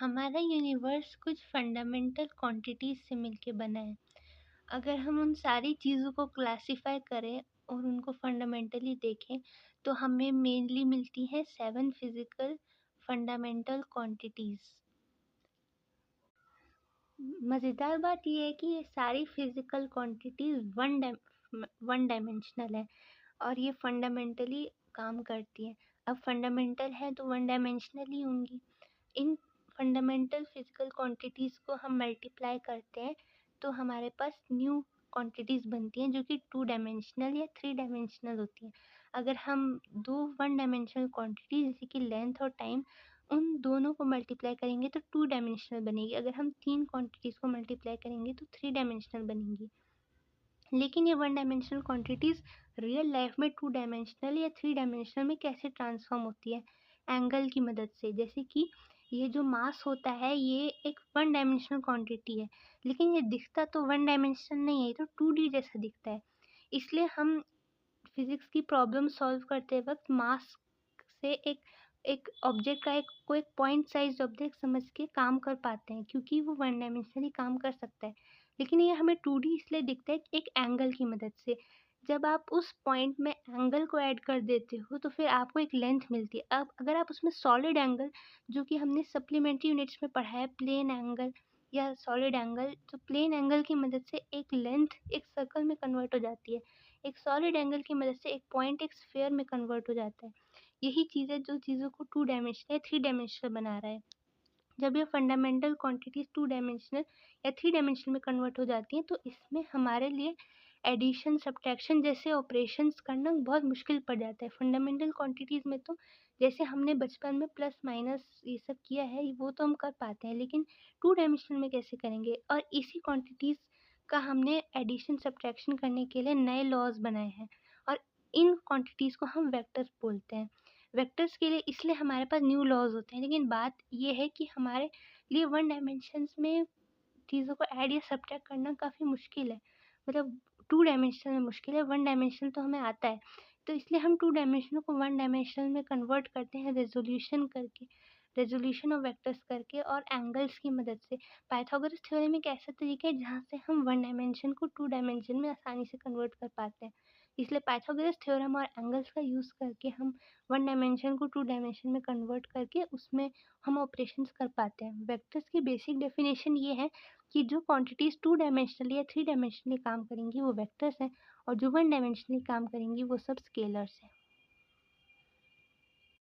हमारा यूनिवर्स कुछ fundamental quantities से मिलके बना है। अगर हम उन सारी चीज़ों को क्लासिफाई करें और उनको फंडामेंटली देखें तो हमें मेनली मिलती है 7 फिजिकल फंडामेंटल क्वांटिटीज। मज़ेदार बात यह है कि ये सारी फिजिकल क्वांटिटीज वन डायमेंशनल है और ये फंडामेंटली काम करती है। अब फंडामेंटल है तो वन डायमेंशनल ही होंगी। इन फंडामेंटल फिजिकल क्वांटिटीज़ को हम मल्टीप्लाई करते हैं तो हमारे पास न्यू क्वांटिटीज़ बनती हैं जो कि 2 डायमेंशनल या 3 डायमेंशनल होती हैं। अगर हम दो वन डायमेंशनल क्वांटिटी जैसे कि लेंथ और टाइम उन दोनों को मल्टीप्लाई करेंगे तो 2 डायमेंशनल बनेगी। अगर हम 3 क्वांटिटीज़ को मल्टीप्लाई करेंगे तो 3 डायमेंशनल बनेंगी। लेकिन ये one dimensional quantities real life में 2 डायमेंशनल या 3 डायमेंशनल में कैसे ट्रांसफॉर्म होती है? एंगल की मदद से। जैसे कि ये जो मास होता है ये एक वन डायमेंशनल क्वांटिटी है, लेकिन ये दिखता तो वन डायमेंशनल नहीं है, ये तो 2D जैसा दिखता है। इसलिए हम फिजिक्स की प्रॉब्लम सॉल्व करते वक्त मास से एक एक ऑब्जेक्ट का एक पॉइंट साइज ऑब्जेक्ट समझ के काम कर पाते हैं, क्योंकि वो वन डायमेंशनली काम कर सकता है। लेकिन ये हमें 2D इसलिए दिखता है कि एक एंगल की मदद से। जब आप उस पॉइंट में एंगल को ऐड कर देते हो तो फिर आपको एक लेंथ मिलती है। अब अगर आप उसमें सॉलिड एंगल, जो कि हमने सप्लीमेंट्री यूनिट्स में पढ़ा है, प्लेन एंगल या सॉलिड एंगल, तो प्लेन एंगल की मदद से एक लेंथ एक सर्कल में कन्वर्ट हो जाती है। एक सॉलिड एंगल की मदद से एक पॉइंट एक स्फीयर में कन्वर्ट हो जाता है। यही चीज़ है जो चीज़ों को 2 डायमेंशनल या 3 डायमेंशनल बना रहा है। जब ये फंडामेंटल क्वांटिटीज़ 2 डायमेंशनल या 3 डायमेंशनल में कन्वर्ट हो जाती हैं तो इसमें हमारे लिए एडिशन, सब्ट्रैक्शन जैसे ऑपरेशंस करना बहुत मुश्किल पड़ जाता है। फंडामेंटल क्वांटिटीज़ में तो जैसे हमने बचपन में प्लस माइनस ये सब किया है वो तो हम कर पाते हैं, लेकिन 2 डायमेंशनल में कैसे करेंगे? और इसी क्वांटिटीज़ का हमने एडिशन, सब्ट्रैक्शन करने के लिए नए लॉज़ बनाए हैं और इन क्वांटिटीज़ को हम वेक्टर्स बोलते हैं। वेक्टर्स के लिए इसलिए हमारे पास न्यू लॉज़ होते हैं, लेकिन बात ये है कि हमारे लिए वन डायमेंशंस में चीज़ों को ऐड या सब्ट्रैक्ट करना काफ़ी मुश्किल है। मतलब 2 डायमेंशनल में मुश्किल है, 1 डायमेंशनल तो हमें आता है। तो इसलिए हम 2 डायमेंशनल को 1 डायमेंशनल में कन्वर्ट करते हैं रेज़ोल्यूशन करके, रेज़ोल्यूशन ऑफ वेक्टर्स करके और एंगल्स की मदद से। पाइथागोरस थ्योरम एक ऐसा तरीका है जहाँ से हम 1 डायमेंशन को 2 डायमेंशन में आसानी से कन्वर्ट कर पाते हैं। इसलिए पाइथागोरस थ्योरम और एंगल्स का यूज़ करके हम 1 डायमेंशन को 2 डायमेंशन में कन्वर्ट करके उसमें हम ऑपरेशंस कर पाते हैं। वेक्टर्स की बेसिक डेफिनेशन ये है कि जो क्वांटिटीज़ 2 डायमेंशनली या 3 डायमेंशनली काम करेंगी वो वेक्टर्स हैं और जो 1 डायमेंशनली काम करेंगी वो सब स्केलर्स हैं।